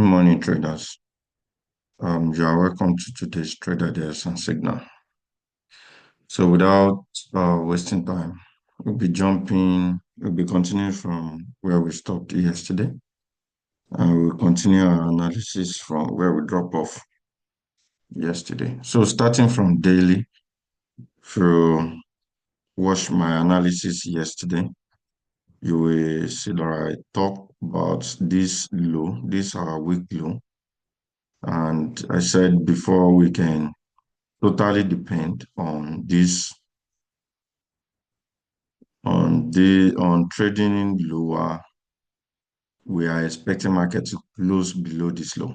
morning, traders. You are welcome to today's Trader Days and Signal. So, without wasting time, we'll be continuing from where we stopped yesterday, and we'll continue our analysis from where we dropped off yesterday. So, starting from daily, if you watch my analysis yesterday, you will see that I talked about this low, this our week low, and I said before we can totally depend on this on trading lower. We are expecting market to close below this low,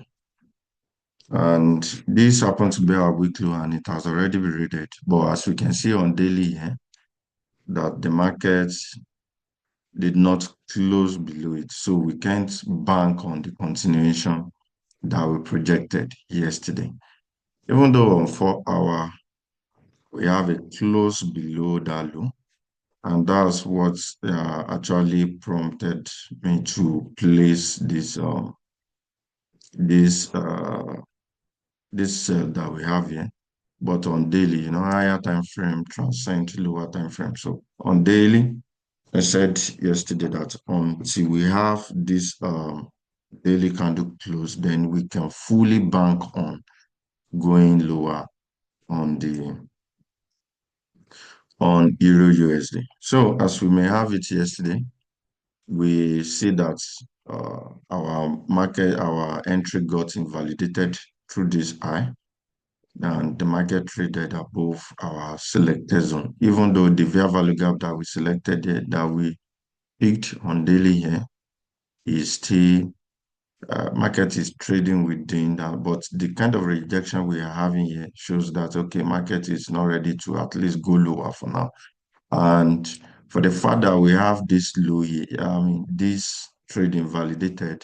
and this happens to be our week low, and it has already been rated. But as we can see on daily here, that the market did not close below it, so we can't bank on the continuation that we projected yesterday. Even though on 4 hour we have a close below that low. And that's what actually prompted me to place this this sell that we have here. But on daily, higher time frame transcend lower time frame. So on daily, I said yesterday that until we have this daily candle close, then we can fully bank on going lower on the on Euro USD. So as we may have it yesterday, we see that our entry got invalidated through this high, and the market traded above our selected zone. Even though the fair value gap that we selected here, that we picked on daily here, is still market is trading within that, but the kind of rejection we are having here shows that okay, market is not ready to at least go lower for now. And for the fact that we have this low here, this trading validated,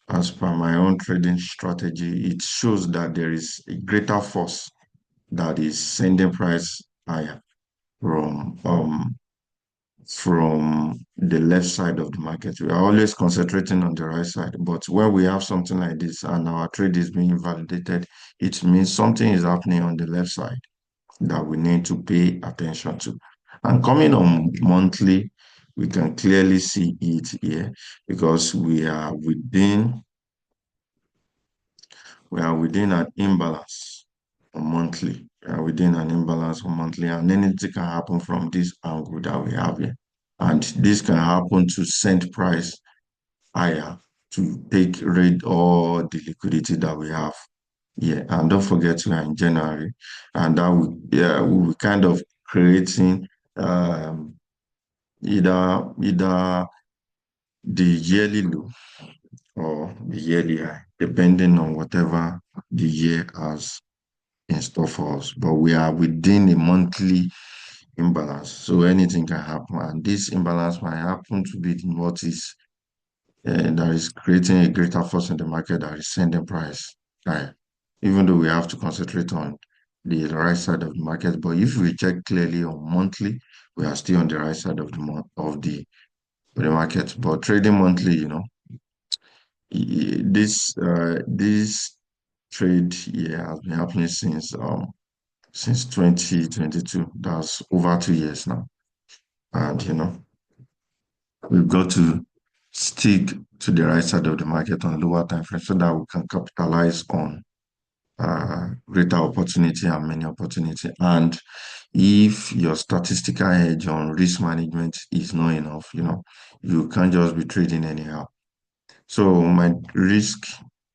as per my own trading strategy, it shows that there is a greater force that is sending price higher from from the left side of the market. We are always concentrating on the right side, but when we have something like this and our trade is being validated, it means something is happening on the left side that we need to pay attention to. And coming on monthly, we can clearly see it here because we are within an imbalance on monthly. We are within an imbalance on monthly, and anything can happen from this angle that we have here. And this can happen to send price higher to take rid all the liquidity that we have. Yeah, and don't forget we are in January, and that we will kind of creating um, either the yearly low or the yearly high, depending on whatever the year has in store for us. But we are within a monthly imbalance, so anything can happen, and this imbalance might happen to be what is that is creating a greater force in the market that is sending price higher. Even though we have to concentrate on the right side of the market, but if we check clearly on monthly, we are still on the right side of the month of the market. But trading monthly, this trade here has been happening since 2022. That's over 2 years now, and we've got to stick to the right side of the market on lower time frame so that we can capitalize on greater opportunity and many opportunity. And if your statistical edge on risk management is not enough, you can't just be trading anyhow. So my risk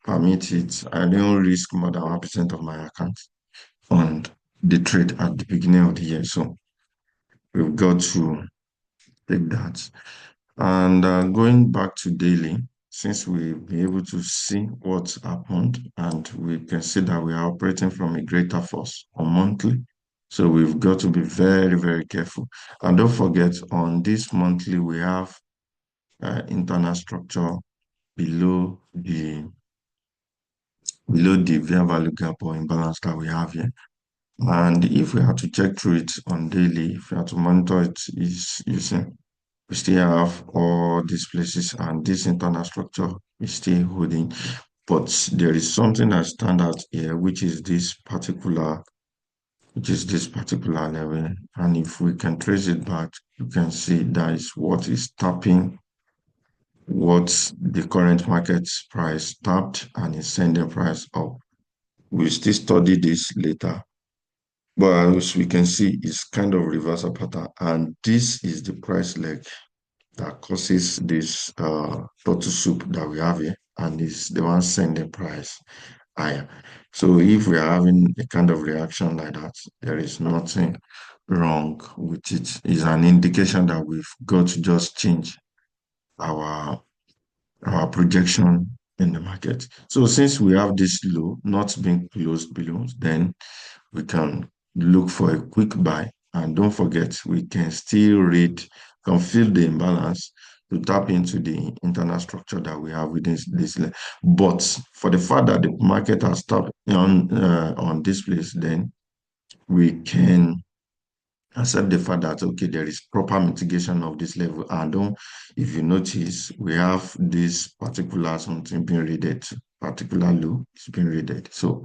permits it. I don't risk more than 1% of my account on the trade at the beginning of the year. So we've got to take that. And going back to daily, since we'll be able to see what's happened and we can see that we are operating from a greater force on monthly. So we've got to be very, very careful. And don't forget, on this monthly, we have internal structure below the fair value gap or imbalance that we have here. And if we have to check through it on daily, if we have to monitor it, is you see, We still have all these places and this internal structure is still holding. But there is something that stands out here, which is this particular level. And if we can trace it back, you can see that is what is tapping what the current market price tapped and is sending price up. We'll still study this later. But as we can see, it's kind of reversal pattern. And this is the price leg that causes this turtle soup that we have here. And it's the one sending price higher. So if we are having a kind of reaction like that, there is nothing wrong with it. It's an indication that we've got to just change our projection in the market. So since we have this low not being closed below, then we can look for a quick buy. And don't forget, we can still can feel the imbalance to tap into the internal structure that we have within this. But for the fact that the market has stopped on this place, then we can accept the fact that okay, there is proper mitigation of this level. And don't, if you notice, we have this particular something being rated, particular low is being rated. So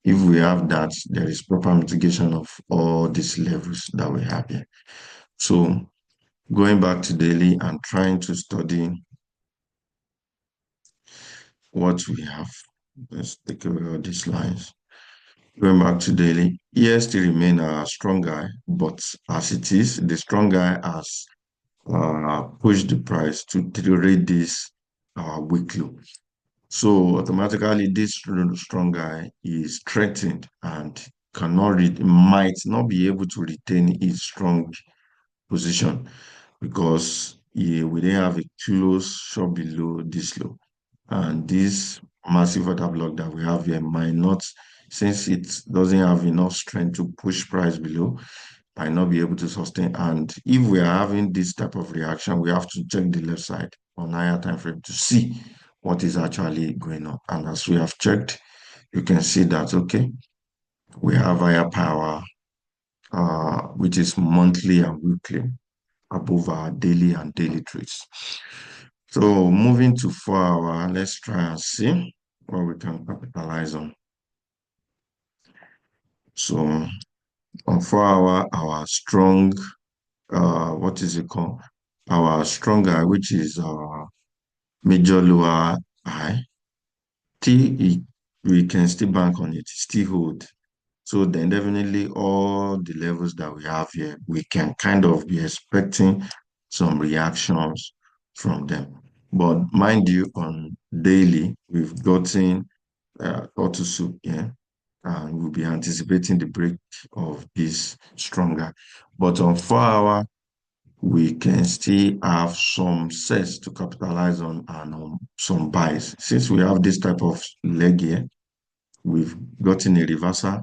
if we have that, there is proper mitigation of all these levels that we have here. So going back to daily and trying to study what we have. Let's take away all these lines. Going back to daily, here still remain a strong guy, but as it is, the strong guy has push the price to trade this weak low. So automatically, this strong guy is threatened and might not be able to retain its strong position because we didn't have a close short below this low. And this massive order block that we have here might not, since it doesn't have enough strength to push price below, might not be able to sustain. And if we are having this type of reaction, we have to check the left side on higher time frame to see what is actually going on. And as we have checked, you can see that, okay, we have higher power, which is monthly and weekly above our daily trades. So moving to 4 hour, let's try and see what we can capitalize on. So on 4 hour, our strong, what is it called? Our stronger, which is our major lower high, we can still bank on it, still hold. So then definitely all the levels that we have here, we can kind of be expecting some reactions from them. But mind you, on daily, we've gotten auto soup here, and we'll be anticipating the break of this stronger. But on 4 hour, we can still have some sets to capitalize on and some buys. Since we have this type of leg here, we've gotten a reversal,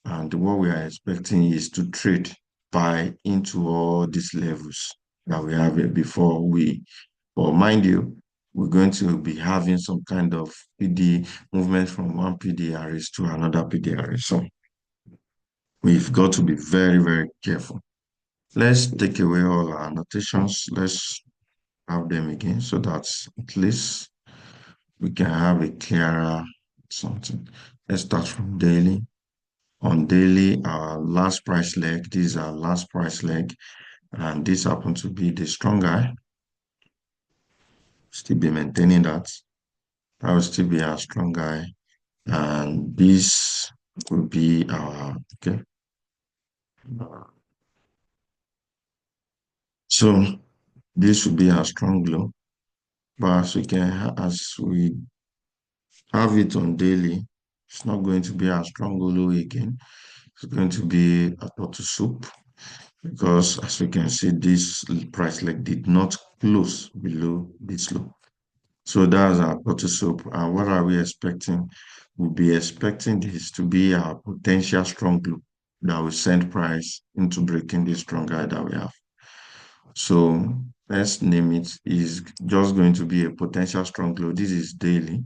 and what we are expecting is to trade buy into all these levels that we have here before but mind you, we're going to be having some kind of PD movement from one PDRS to another PDRS. So we've got to be very, very careful. Let's take away all our annotations. Let's have them again so that at least we can have a clearer something. Let's start from daily. On daily, our last price leg, this is our last price leg, and this happens to be the strong guy. Still be maintaining that. That will still be our strong guy, and this will be our okay. So this will be our strong low, but as we have it on daily, it's not going to be our strong low again. It's going to be a total soup because as we can see, this price leg did not close below this low. So that's our total soup. And what are we expecting? We'll be expecting this to be our potential strong low that will send price into breaking this strong guy that we have. So let's name it is just going to be a potential strong low. This is daily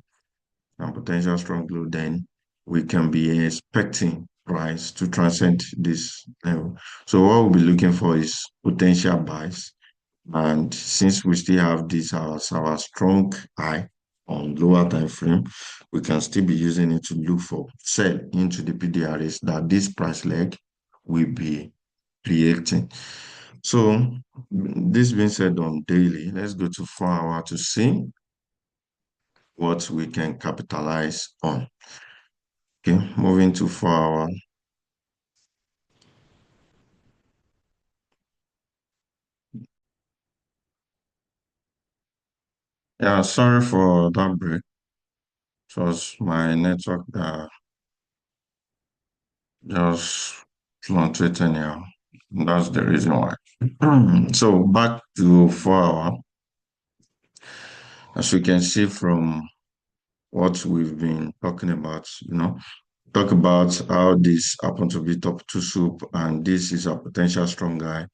and potential strong low. Then we can be expecting price to transcend this level. So what we'll be looking for is potential buys And since we still have this as our strong eye on lower time frame, we can still be using it to look for sell into the PDRs that this price leg will be creating. So this being said on daily, let's go to 4 hour to see what we can capitalize on. Okay, moving to 4 hour. Yeah, sorry for that break. It was my network that just fluctuated anyhow. That's the reason why. So back to 4 hour. As we can see from what we've been talking about, talk about how this happened to be top two soup and this is a potential strong guy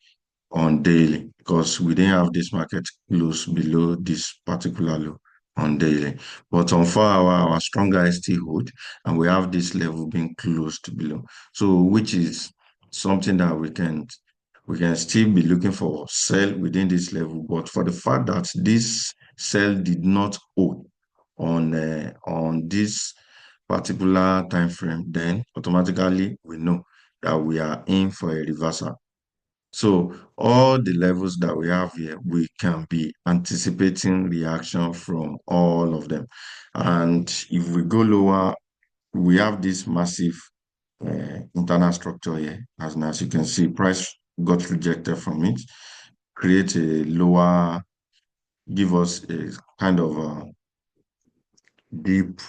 on daily because we didn't have this market close below this particular low on daily. But on 4 hour, our strong guy still hold and we have this level being closed below. So which is something that we can still be looking for sell within this level. But for the fact that this sell did not hold on this particular time frame, then automatically we know that we are in for a reversal. So all the levels that we have here, we can be anticipating reaction from all of them. And if we go lower, we have this massive internal structure here. As you can see, price got rejected from it, create a lower, give us a kind of deep,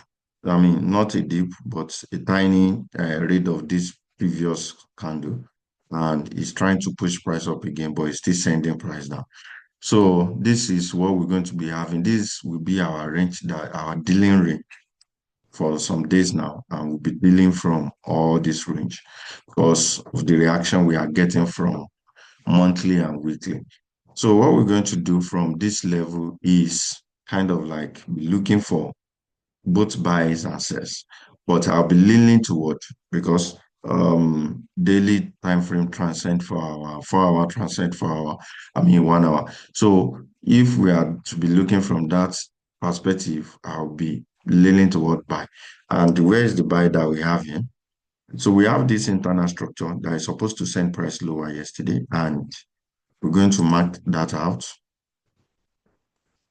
I mean, not a deep, but a tiny rate of this previous candle. And it's trying to push price up again, but it's still sending price down. So this is what we're going to be having. This will be our range, that our dealing range for some days now, and we'll be dealing from all this range because of the reaction we are getting from monthly and weekly. So what we're going to do from this level is kind of like be looking for both buys and sells. But I'll be leaning toward because daily time frame transcend for hour, 4 hour transcend for hour, I mean 1 hour. So if we are to be looking from that perspective, I'll be leaning toward buy. And where is the buy that we have here? So we have this internal structure that is supposed to send price lower yesterday, and we're going to mark that out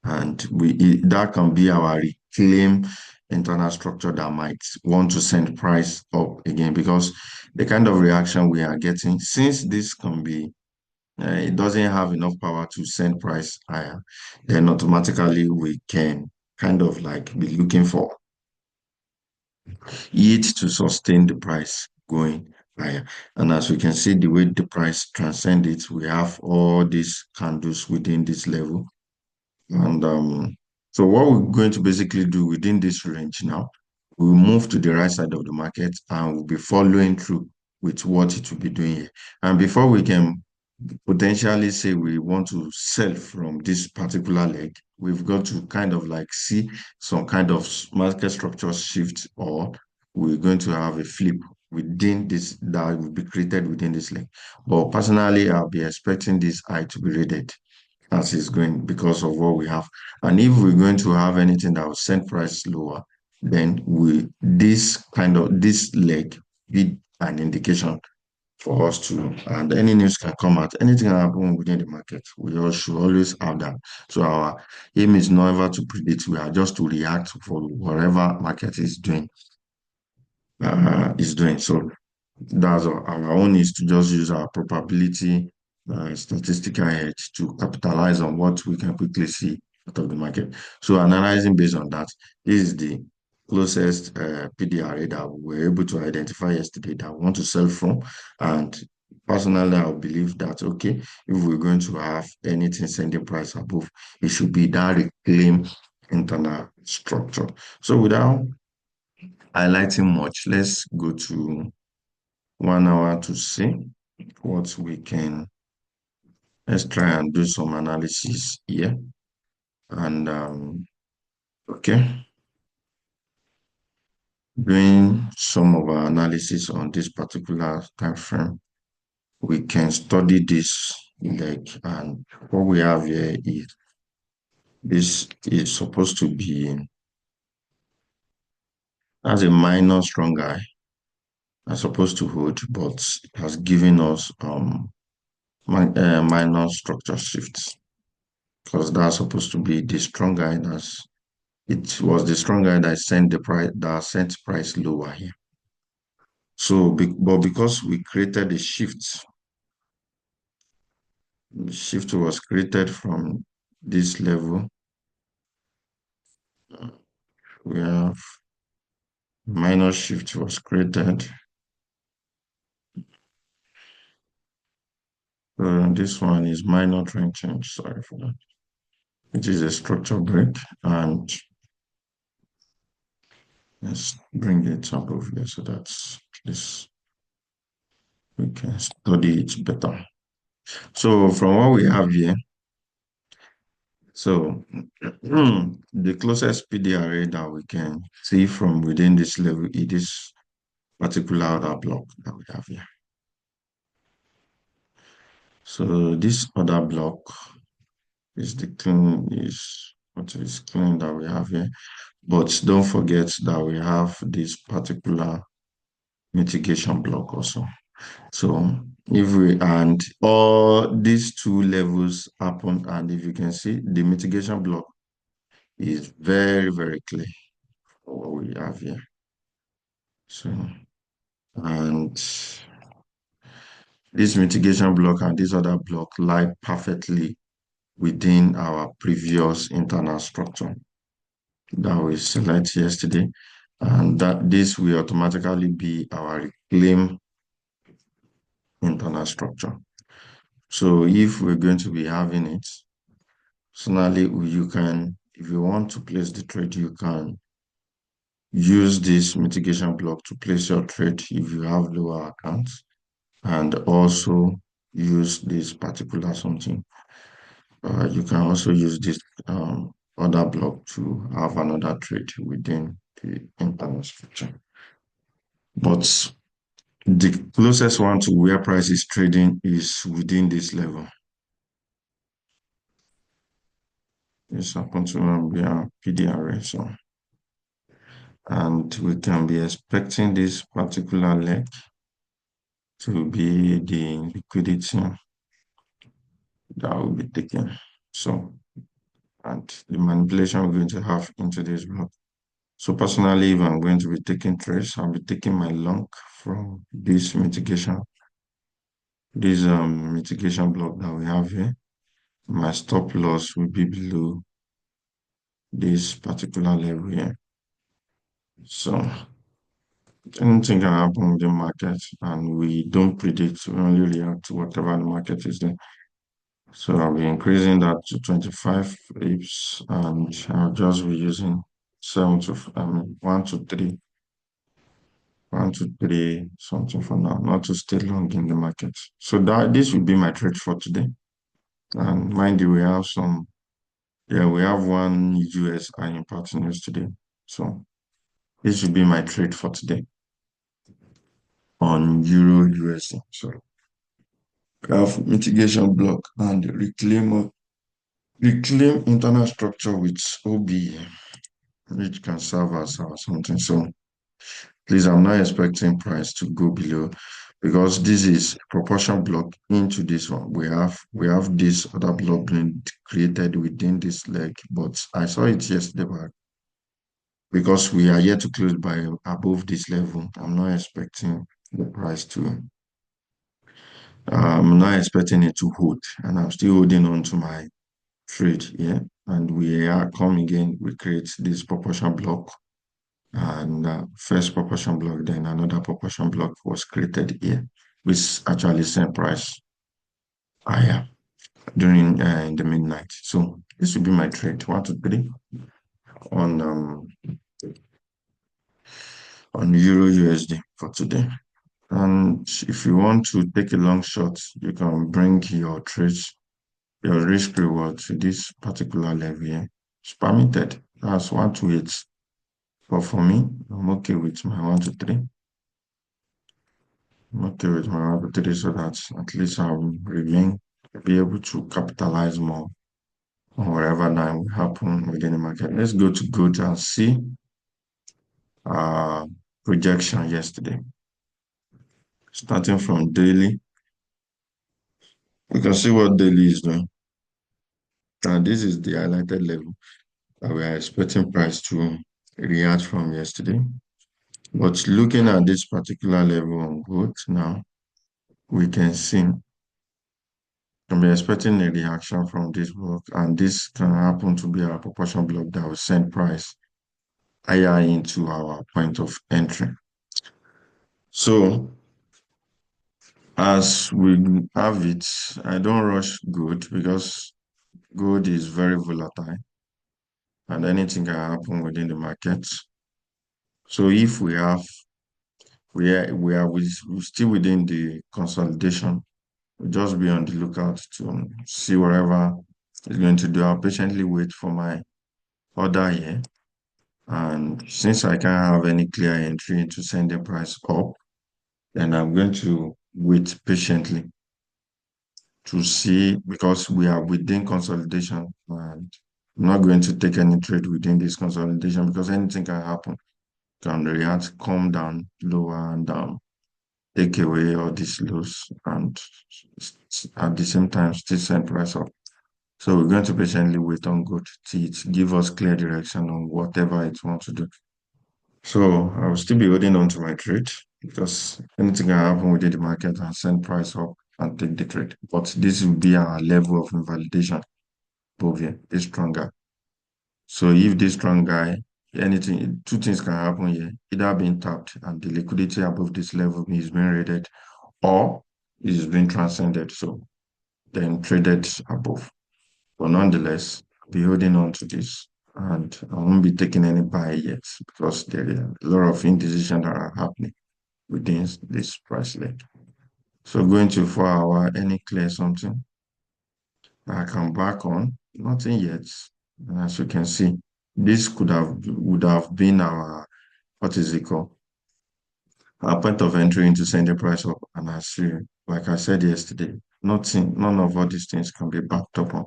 and that can be our reclaim internal structure that might want to send price up again because the kind of reaction we are getting, since this can be it doesn't have enough power to send price higher, then automatically we can kind of like be looking for it to sustain the price going higher. And as we can see, the way the price transcend it, we have all these candles within this level. And so what we're going to basically do within this range now, we'll move to the right side of the market and we'll be following through with what it will be doing here. And before we can potentially say we want to sell from this particular leg, we've got to kind of like see some kind of market structure shift, or we're going to have a flip within this that will be created within this leg. But personally, I'll be expecting this high to be rated as it's going because of what we have. And if we're going to have anything that will send price lower, then we this kind of this leg be an indication for us to, and any news can come out, anything can happen within the market. We all should always have that. So our aim is never to predict, we are just to react for whatever market is doing. So that's our own is to just use our probability statistical edge to capitalize on what we can quickly see out of the market. So analyzing based on that, this is the closest PDRA that we were able to identify yesterday that we want to sell from. And personally, I believe that, okay, if we're going to have anything sending price above, it should be that reclaim internal structure. So without highlighting much, let's go to 1 hour to see what we can. Let's try and do some analysis here. And okay, doing some of our analysis on this particular time frame, we can study this leg. And what we have here is this is supposed to be as a minor strong eye are supposed to hold, but it has given us minor structure shifts because that's supposed to be the strong eye. It was the strong eye that sent the price lower here. So, but because we created a shift, the shift was created from this level. We have minor shift was created. This one is minor trend change. Sorry for that. It is a structure break, and let's bring it up over here so that this we can study it better. So from what we have here, so the closest PD array that we can see from within this level is this particular other block that we have here. So this other block is the clean is what is clean that we have here. But don't forget that we have this particular mitigation block also. So if we and all these two levels happen, and if you can see the mitigation block is very, very clear for what we have here. So and this mitigation block and this other block lie perfectly within our previous internal structure that we select yesterday, and that this will automatically be our reclaim internal structure. So if we're going to be having it, personally, you can, if you want to place the trade, you can use this mitigation block to place your trade if you have lower accounts, and also use this particular something. You can also use this other block to have another trade within the internal structure. But the closest one to where price is trading is within this level. This happens to be a PDRA, so and we can be expecting this particular leg to be the liquidity that will be taken. So, and the manipulation we're going to have into this block. So personally, if I'm going to be taking trades, I'll be taking my long from this mitigation block that we have here. My stop loss will be below this particular level here. So anything can happen with the market, and we don't predict, we only react to whatever the market is doing. So I'll be increasing that to 25 pips, and I'll just be using 1 to 3 something for now, not to stay long in the market. So that this will be my trade for today. And mind you, we have we have one USI impact news today. So this will be my trade for today on Euro USD. So we have mitigation block and reclaim internal structure with OB, which can serve as something. So please, I'm not expecting price to go below because this is proportion block into this one. We have this other block being created within this leg, but I saw it yesterday, but because we are yet to close by above this level, I'm not expecting the price to. I'm not expecting it to hold, and I'm still holding on to my trade here. And we are coming again. We create this proportion block, and first proportion block, then another proportion block was created here, which actually sent price higher during the midnight. So this will be my trade 1 to 3 on Euro USD for today. And if you want to take a long shot, you can bring your trades, your risk reward to this particular level here. It's permitted. That's 1 to 8. But for me, I'm okay with my 1 to 3. I'm okay with my 1 to 3 so that at least I'll remain be able to capitalize more on whatever that will happen within the market. Let's go to gold and see uh projection yesterday. Starting from daily, we can see what daily is doing. And this is the highlighted level that we are expecting price to react from yesterday. But looking at this particular level on gold now, we can see can be expecting a reaction from this block, and this can happen to be our proportion block that will send price higher into our point of entry. So as we have it, I don't rush gold because gold is very volatile and anything can happen within the market. So if we are still within the consolidation, we'll just be on the lookout to see whatever is going to do. I'll patiently wait for my order here. And since I can't have any clear entry to send the price up, then I'm going to wait patiently to see because we are within consolidation and I'm not going to take any trade within this consolidation because anything can happen. Can react, come down, lower and down, take away all these lows and at the same time still send price up. So we're going to patiently wait on good till it give us clear direction on whatever it wants to do. So I will still be holding on to my trade because anything can happen within the market and send price up and take the trade. But this will be our level of invalidation above here, this stronger. So if this strong guy, anything, two things can happen here, either being tapped and the liquidity above this level is being raided or is being transcended. So then traded above. But nonetheless, I'll be holding on to this and I won't be taking any buy yet because there are a lot of indecision that are happening within this price leg. So going to 4 hour, any clear something I can back on, nothing yet. And as you can see, this would have been our what is it called? Our point of entry into sending price up. And as you, like I said yesterday, none of all these things can be backed up on.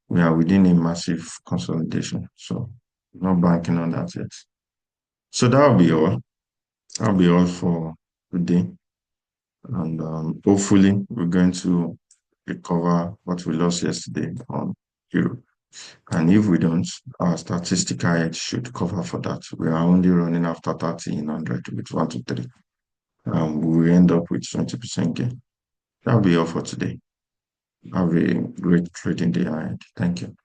We are within a massive consolidation. So not banking on that yet. So that'll be all. That'll be all for today. And hopefully we're going to recover what we lost yesterday on Euro. And if we don't, our statistical edge should cover for that. We are only running after 1300 with 1 to 3. We will end up with 20% gain. That'll be all for today. Have a great trading day ahead. Thank you.